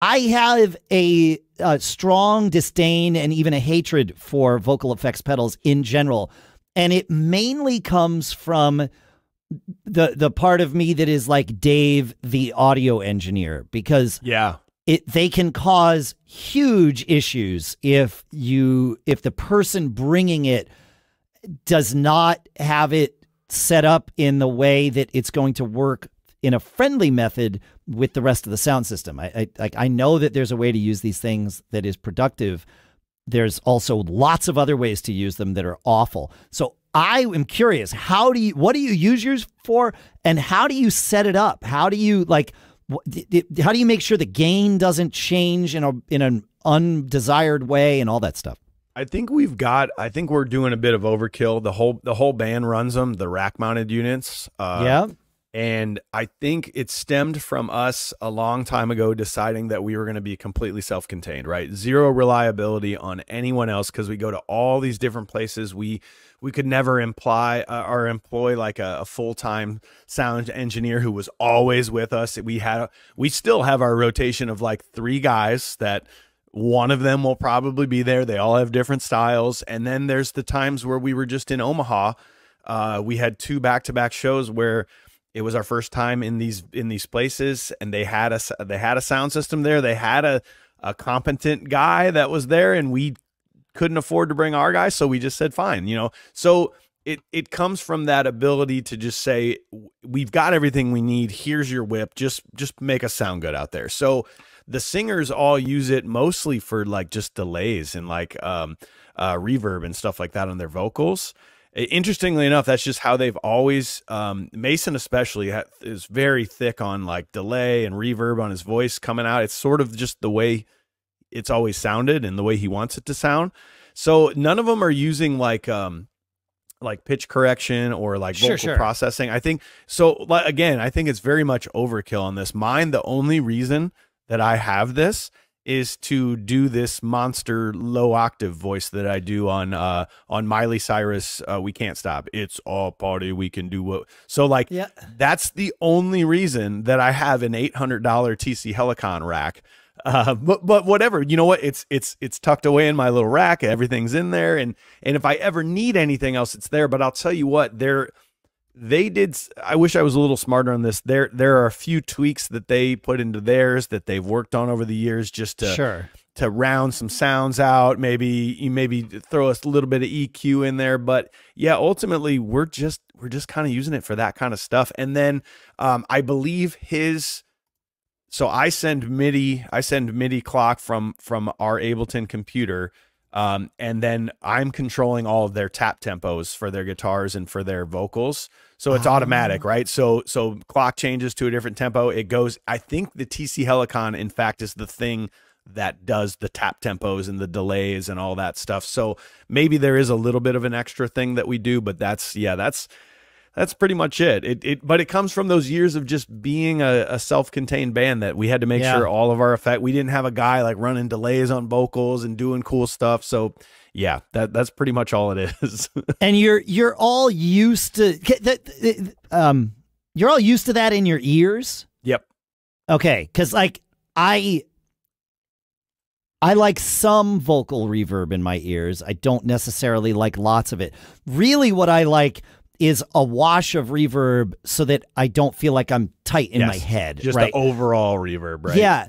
I have a strong disdain and even a hatred for vocal effects pedals in general. And it mainly comes from the part of me that is like Dave, the audio engineer, because they can cause huge issues if the person bringing it does not have it set up in the way that it's going to work in a friendly method with the rest of the sound system. I know that there's a way to use these things that is productive. There's also lots of other ways to use them that are awful. So I am curious, what do you use yours for, and how do you set it up? How do you how do you make sure the gain doesn't change in an undesired way and all that stuff? I think we're doing a bit of overkill. The whole band runs them, the rack mounted units. And I think it stemmed from us a long time ago deciding that we were going to be completely self-contained, right? Zero reliability on anyone else, because we go to all these different places. We could never employ like a full-time sound engineer who was always with us. We still have our rotation of like 3 guys that one of them will probably be there. They all have different styles. And then there's the times where we were just in Omaha. We had 2 back-to-back shows where it was our first time in these places, and they had a sound system there. They had a competent guy that was there, and we couldn't afford to bring our guy, so we just said fine, you know. So it comes from that ability to just say, we've got everything we need. Here's your whip. Just make us sound good out there. So the singers all use it mostly for like just delays and like reverb and stuff like that on their vocals. Interestingly enough, that's just how they've always, Mason especially is very thick on like delay and reverb on his voice coming out. It's sort of just the way it's always sounded and the way he wants it to sound. So none of them are using like pitch correction or like vocal processing. I think so. Again, I think it's very much overkill on this. Mine, the only reason that I have this is to do this monster low octave voice that I do on Miley Cyrus. We Can't Stop. It's all party. We can do what. So like, that's the only reason that I have an $800 TC Helicon rack. But whatever, you know what? It's tucked away in my little rack. Everything's in there. And if I ever need anything else, it's there. But I'll tell you what, I wish I was a little smarter on this. There are a few tweaks that they put into theirs that they've worked on over the years just to round some sounds out. Maybe throw a little bit of EQ in there. But yeah, ultimately we're just kind of using it for that kind of stuff. And then I believe so I send MIDI clock from our Ableton computer. And then I'm controlling all of their tap tempos for their guitars and for their vocals. So it's automatic, right? So clock changes to a different tempo. It goes, I think the TC Helicon, in fact, is the thing that does the tap tempos and the delays and all that stuff. So maybe there is a little bit of an extra thing that we do, but that's pretty much it. But it comes from those years of just being a self-contained band that we had to make sure all of our effect, we didn't have a guy like running delays on vocals and doing cool stuff. So yeah, that's pretty much all it is. And you're all used to you're all used to that in your ears? Yep. Okay, cuz like I like some vocal reverb in my ears. I don't necessarily like lots of it. Really what I like is a wash of reverb so that I don't feel like I'm tight in my head. Just the overall reverb, right? Yeah.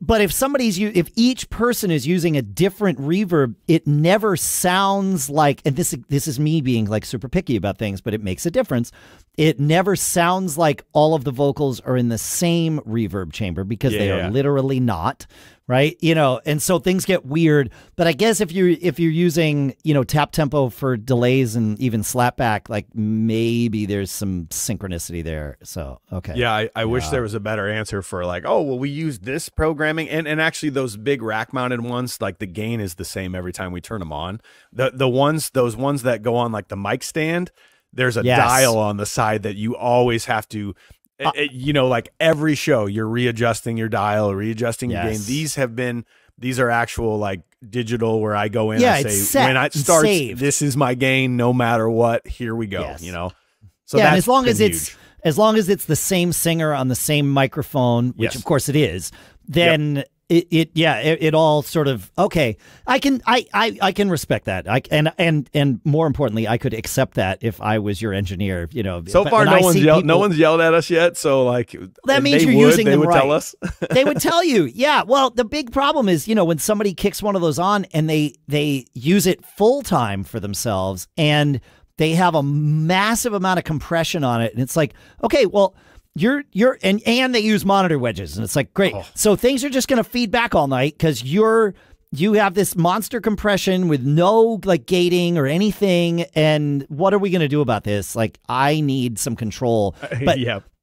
But if each person is using a different reverb, it never sounds like, and this is me being like super picky about things, but it makes a difference. It never sounds like all of the vocals are in the same reverb chamber, because they are literally not, right? You know, and so things get weird. But I guess if you're using, you know, tap tempo for delays and even slapback, like maybe there's some synchronicity there. So okay. Yeah, I wish there was a better answer for like, oh well, we use this programming, and actually those big rack mounted ones, like the gain is the same every time we turn them on. Those ones that go on like the mic stand, there's a dial on the side that you always have to, you know, like every show you're readjusting your dial, readjusting your gain. These are actual like digital, where I go in and say, when it starts, this is my gain, no matter what, here we go, you know? So that's as long as it's the same singer on the same microphone, which of course it is, then it all sort of, okay. I can respect that. And more importantly, I could accept that if I was your engineer. You know, so far no one's yelled at us yet. So like that means you're using them right. They would tell us. They would tell you, yeah. Well, the big problem is, you know, when somebody kicks one of those on and they use it full time for themselves and they have a massive amount of compression on it, and it's like, okay, well. And they use monitor wedges, and it's like, great. So things are just going to feed back all night because you have this monster compression with no like gating or anything. And what are we going to do about this? Like, I need some control. But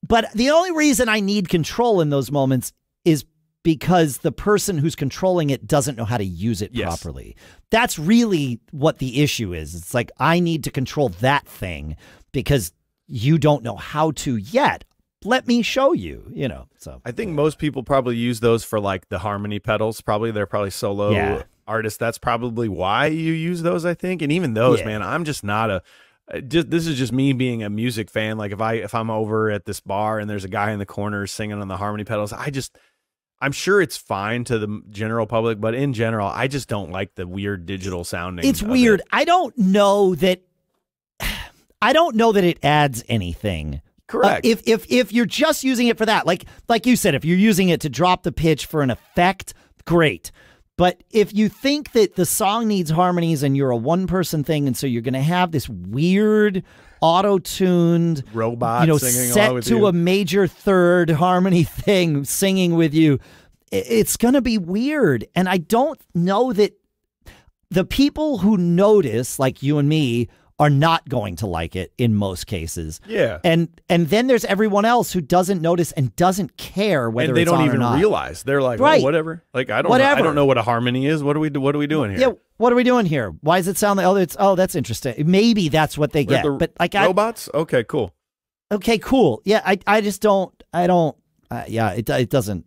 but the only reason I need control in those moments is because the person who's controlling it doesn't know how to use it properly. That's really what the issue is. It's like, I need to control that thing because you don't know how to yet. Let me show you, you know. So I think most people probably use those for like the harmony pedals. They're probably solo artists. That's probably why you use those, I think. And even those, man, I'm just not this is just me being a music fan. Like if I'm over at this bar and there's a guy in the corner singing on the harmony pedals, I'm sure it's fine to the general public, but in general, I just don't like the weird digital sounding. It's weird. I don't know that it adds anything. Correct. If you're just using it for that, like you said, if you're using it to drop the pitch for an effect, great. But if you think that the song needs harmonies and you're a one-person thing, and so you're going to have this weird auto-tuned robot, you know, singing set to a major third harmony thing singing with you, it's going to be weird. And I don't know that the people who notice, like you and me, are not going to like it in most cases. Yeah. And then there's everyone else who doesn't notice and doesn't care whether and they it's don't on even or not. realize. They're like, right. oh, whatever. Like I don't know what a harmony is. What are we doing here? Yeah, what are we doing here? Why does it sound like that's interesting. Maybe that's what they get. But like robots? Okay, cool. Okay, cool. Yeah, I just don't it doesn't.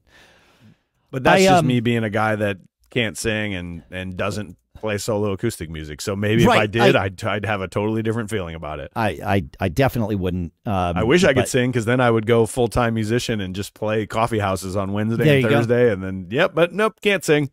But that's just me being a guy that can't sing and doesn't play solo acoustic music. So maybe if I did, I'd have a totally different feeling about it. I definitely wouldn't. I wish I could sing, because then I would go full-time musician and just play coffee houses on Wednesday and Thursday, and then but nope, can't sing.